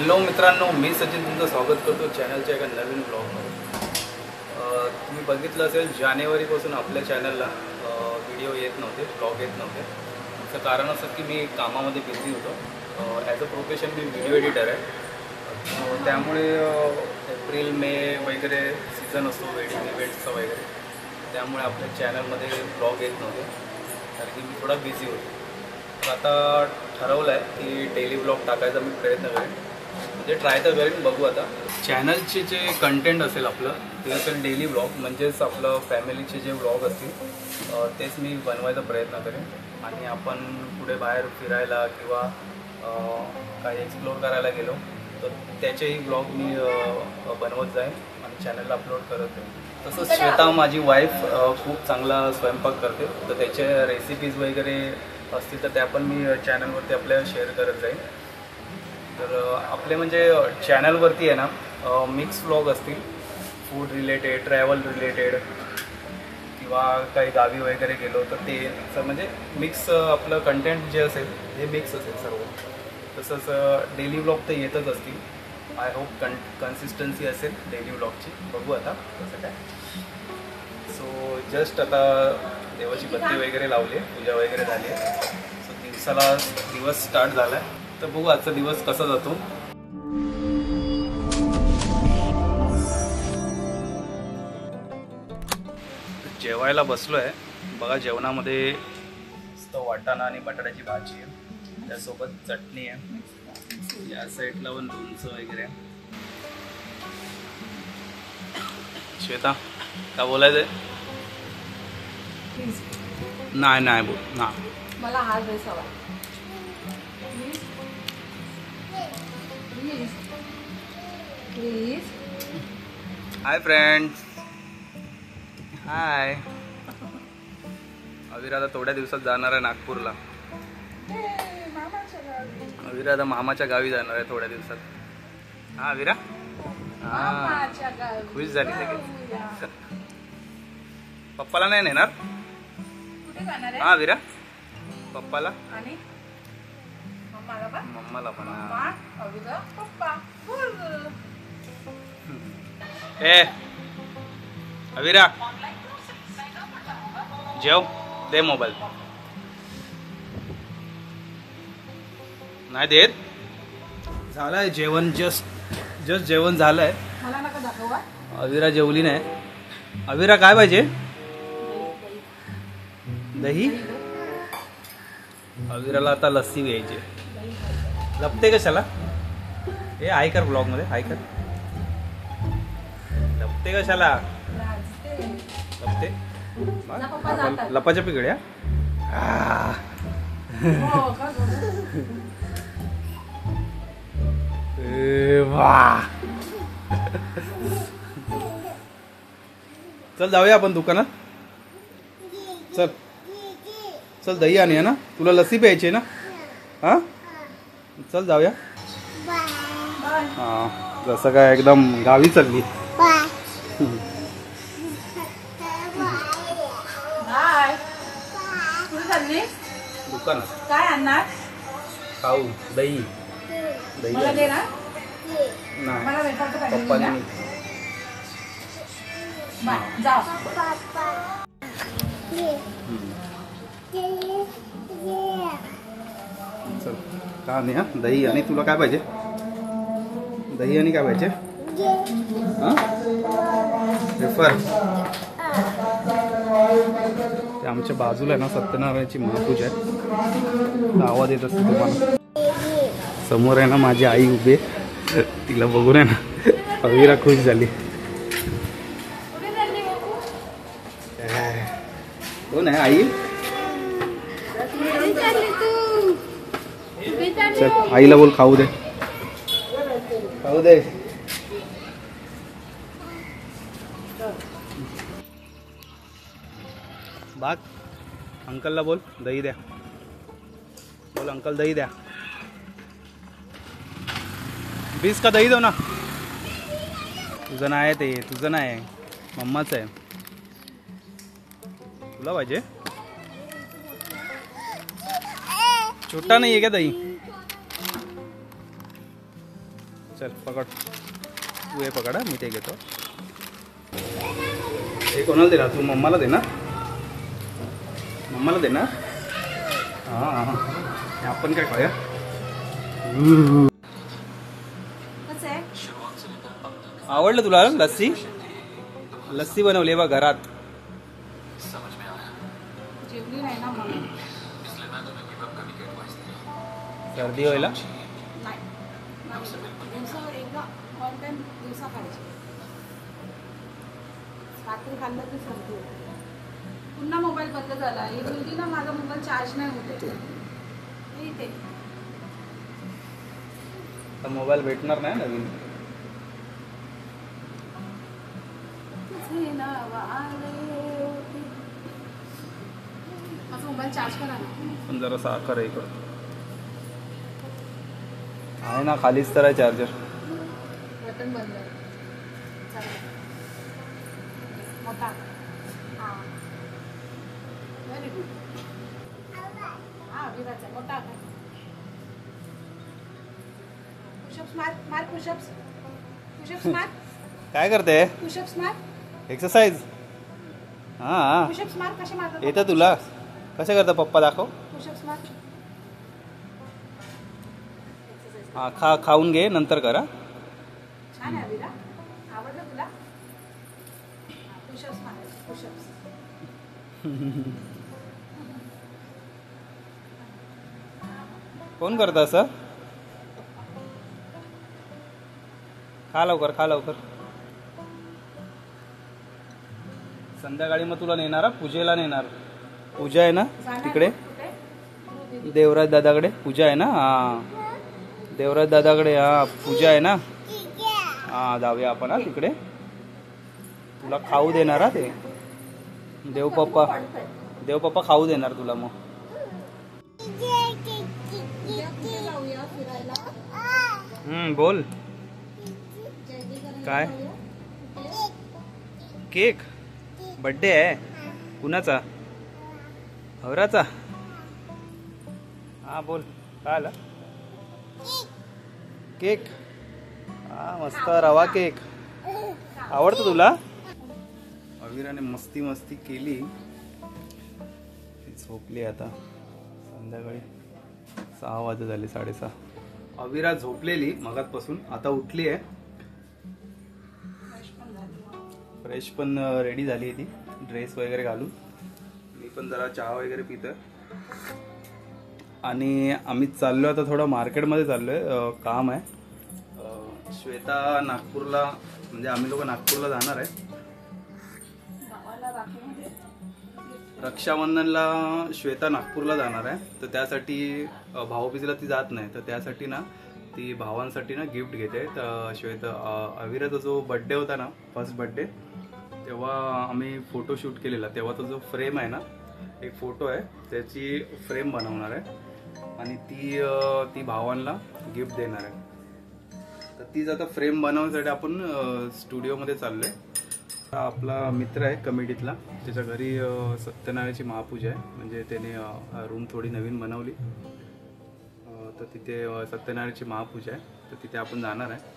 Hello मित्रांनो, मी सचिन तुमचं स्वागत करतो चॅनलच्या एका नवीन ब्लॉगमध्ये। तुम्ही बघितलं असेल जानेवारीपासून आपल्या चॅनलला व्हिडिओ येत नव्हते, ब्लॉग येत नव्हते। त्याचं कारण असं की मी कामामध्ये बिझी होतो। As a profession me video editor आहे। त्यामुळे एप्रिल मे वगैरे सीझन असतो वेडिंग इव्हेंट्सचा वगैरे, त्यामुळे आपल्या चॅनलमध्ये ब्लॉग येत नव्हते कारण की मी थोडा बिझी होतो। तर आता ठरवलं आहे की डेली ब्लॉग टाकायचा मी प्रयत्न करेन, म्हणजे ट्राय तर करेन, बघू आता। चॅनलचे जे कंटेंट असेल आपलं ते असेल डेली ब्लॉग, म्हणजेच आपलं फॅमिलीचे जे ब्लॉग असतील तेच मी बनवायचा प्रयत्न करेन। आणि आपण पुढे बाहेर फिरायला किंवा काही एक्सप्लोअर करायला गेलो तर त्याचेही ब्लॉग मी बनवत जाईन आणि चॅनलला अपलोड करत जाईन। तसंच श्वेता माझी वाईफ खूप चांगला स्वयंपाक करते, तर त्याचे रेसिपीज वगैरे असतील तर त्या पण मी चॅनलवरती आपल्या शेअर करत जाईन। तर आपले म्हणजे चॅनलवरती आहे ना मिक्स व्लॉग असतील, फूड रिलेटेड, ट्रॅव्हल रिलेटेड किंवा काही गावी वगैरे गेलो तर ते असं म्हणजे मिक्स आपलं कंटेंट जे असेल हे मिक्स असेल सर्व। तसंच डेली व्लॉग तर येतच असतील। आय होप कन्सिस्टन्सी असेल डेली व्लॉगची, बघू आता कसं काय। सो जस्ट आता देवाची बत्ती वगैरे लावली, पूजा वगैरे झाली आहे। सो दिवस स्टार्ट झाला आहे, तर बघू आजचा दिवस कसा जातो। जेवायला बसलो आहे बघा। जेवणामध्ये मस्त वाटाणा आणि बटाट्याची भाजी आहे, त्यासोबत चटणी आहे, या साईडला पण लोणचं वगैरे आहे। श्वेता काय बोलायचं आहे? नाही नाही बोल ना, मला हा ड्रेस हवा। प्लीज हाय फ्रेंड्स, हाय। अविरा आता थोड्या दिवसात जाणार आहे नागपूरला। अविरा आता मामाच्या गावी जाणार आहे थोड्या दिवसात। हा अविरा, हा खुश झाली लगेच। पप्पाला नाही नेणार? हा अविरा, पप्पाला आणि मम्माला पण। पप्पा ए अविरा जेव, दे मोबाईल। नाही देत? झालंय जेवण, जस्ट जेवण झालंय। मला नका दाखवा। अविरा जेवली नाही। अविरा काय पाहिजे? दही? अविराला आता लस्सी घ्यायची। लपते कशाला? हे हाय कर ब्लॉग मध्ये, हाय कर। लपते कशाला? लपते लपाच्या पिकड्या। चल जाऊया आपण दुकानात, चल चल दही आणि आहे ना, तुला लस्सी प्यायची आहे ना? हा चल जाऊया। हा जसं काय एकदम गावी चालली। दुकानात काय आणणार? खाऊ दही, दही मला दे ना। नाही मला वेफरचं पॅकेट पप्पाने दे ना। बाय जाओ। चल का नाही, हा दही आणि तुला काय पाहिजे? दही आणि काय पाहिजे? हा वेफर। ते आमच्या बाजूला आहे ना सत्यनारायणाची महापूजा आहे, आवाज येत असतो तुम्हाला। समोर आहे ना माझी आई उभी आहे, तिला बघून आहे ना अविरा खुश झाली। कोण आहे आई? चल आईला बोल खाऊ दे, खाऊ दे। बाग अंकलला बोल दही द्या, बोल अंकल दही द्या। 20 का दही दो ना। तुझं नाही ते, तुझं नाही, मम्माचं आहे। तुला पाहिजे? छोटा नाही आहे का दही? चल पकड, तू हे पकड, मी ते घेतो. हे कोणाला देणार तू? मम्माला देणार? मम्माला देणार? हां हां, आपण काय खाऊया? कसं आहे? आवडलं तुला लस्सी? लस्सी बनवली बा घरात. जेवली नाही ना म्हणून. सर्दी व्हायला नाही. दिवसावर एकदा ऑल टाइम दिवसा खायची. रात्री खाल्लं की सर्दी होते. पुन्हा मोबाईल बंद झाला. ही बोलली ना माझा मोबाईल चार्ज नाही होते. इथे तर मोबाईल भेटणार नाही नवीन. माझा मोबाईल चार्ज करा ना. पण जरा साखर हे करतो आहे ना, खालीच तर आहे चार्जर. बटन बंद आहे. चालेल. मोठा. हां व्हेरी गुड. हां विराचा मोठा. पुशअप्स मार. मार पुशअप्स. पुशअप्स मार. काय करते? पुशअप्स मार. एक्सरसाइज. हां पुशअप्स मार. कसे मारतात? येतं तुला? कसं करतं पप्पा, दाखव. पुशअप्स मार. हां खाऊन घे, नंतर करा. छान आहे विरा. आवडलं तुला? पुशअप्स मार. पुशअप्स. कोण करतं असं? खा लवकर, खा लवकर. संध्याकाळी मग तुला नेणार, पूजेला नेणार. पूजा आहे ना तिकडे, देवराज दादाकडे पूजा आहे ना. हां देवराज दादाकडे, हां पूजा आहे ना. हां जाऊया आपण. हा तिकडे तुला खाऊ देणार. हा ते देवपप्पा खाऊ देणार तुला. मग बोल काय? केक? बर्थडे आहे कुणाचा? हवराचा? हा बोल, काय आलं? केक? हा मस्त रवा केक. आवडतो तुला? अविराने मस्ती मस्ती केली. ती झोपली आता. संध्याकाळी 6 वाजत झाले, 6:30. अविरा झोपलेली मगातपासून, आता उठली आहे. फ्रेश पण रेडी झाली आहे ती, ड्रेस वगैरे घालून. मी पण जरा चहा वगैरे पितोय. आणि आम्ही चाललो आता थोडं मार्केटमध्ये चाललोय, काम आहे. श्वेता नागपूरला, म्हणजे आम्ही लोक नागपूरला जाणार आहे. रक्षाबंधनला श्वेता नागपूरला जाणार आहे, तर त्यासाठी भाऊबीजेला ती जात नाही, तर त्यासाठी ना ती भावांसाठी ना गिफ्ट घेते. तर श्वेता अविराचा जो बड्डे होता ना, फर्स्ट बड्डे, तेव्हा आम्ही फोटोशूट केलेला. तेव्हा तो जो फ्रेम आहे ना, एक फोटो आहे, त्याची फ्रेम बनवणार आहे आणि ती भावांना गिफ्ट देणार आहे. तर तीच आता फ्रेम बनवण्यासाठी आपण स्टुडिओमध्ये चाललोय. आपला मित्र आहे कमिटीतला, त्याच्या घरी सत्यनारायणाची महापूजा आहे. म्हणजे त्याने रूम थोडी नवीन बनवली, तर तिथे सत्यनारायणाची महापूजा आहे, तर तिथे आपण जाणार आहे.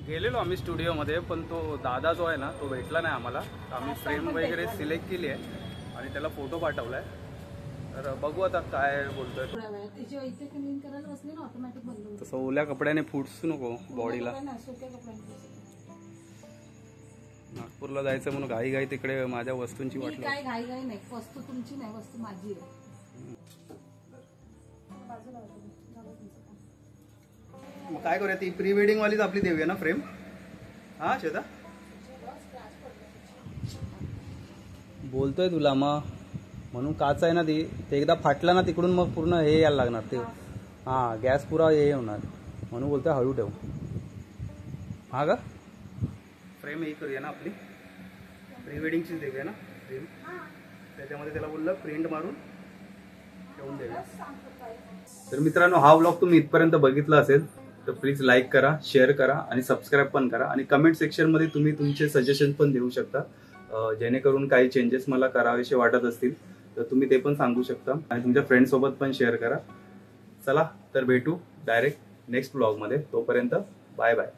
गेलेलो आम्ही स्टुडिओमध्ये, पण तो दादा जो आहे ना तो भेटला नाही आम्हाला. आम्ही फ्रेम वगैरे सिलेक्ट केली आहे आणि त्याला फोटो पाठवलाय. तर बघू आता काय बोलतोय. तसं ओल्या कपड्याने फुटसू नको बॉडीला. नागपूरला जायचं म्हणून घाई घाई तिकडे माझ्या वस्तूंची वाट. काय घाई घाई नाही, वस्तू तुमची नाही, वस्तू माझी आहे. मग काय करूया, ती प्री वेडिंग वालीच आपली देऊया ना फ्रेम. हा श्वेता बोलतोय तुला मग, म्हणून काच आहे ना ती, ते एकदा फाटला ना तिकडून मग पूर्ण हे यायला लागणार ते. हां गॅस पुरा हे होणार, म्हणून बोलतोय हळू ठेव. हा का फ्रेम हे करूया ना आपली प्री वेडिंगचीच देऊया ना फ्रेम. त्याच्यामध्ये त्याला बोललं प्रिंट मारून ठेवून देऊया. तर मित्रांनो हा व्लॉग तुम्ही इथपर्यंत बघितला असेल तर प्लीज लाईक करा, शेअर करा आणि सबस्क्राईब पण करा. आणि कमेंट सेक्शनमध्ये तुम्ही तुमचे सजेशन पण देऊ शकता, जेणेकरून काही चेंजेस मला करावेसे वाटत असतील तर तुम्ही ते पण सांगू शकता. आणि तुमच्या फ्रेंड्ससोबत पण शेअर करा. चला तर भेटू डायरेक्ट नेक्स्ट व्लॉगमध्ये. तोपर्यंत बाय बाय.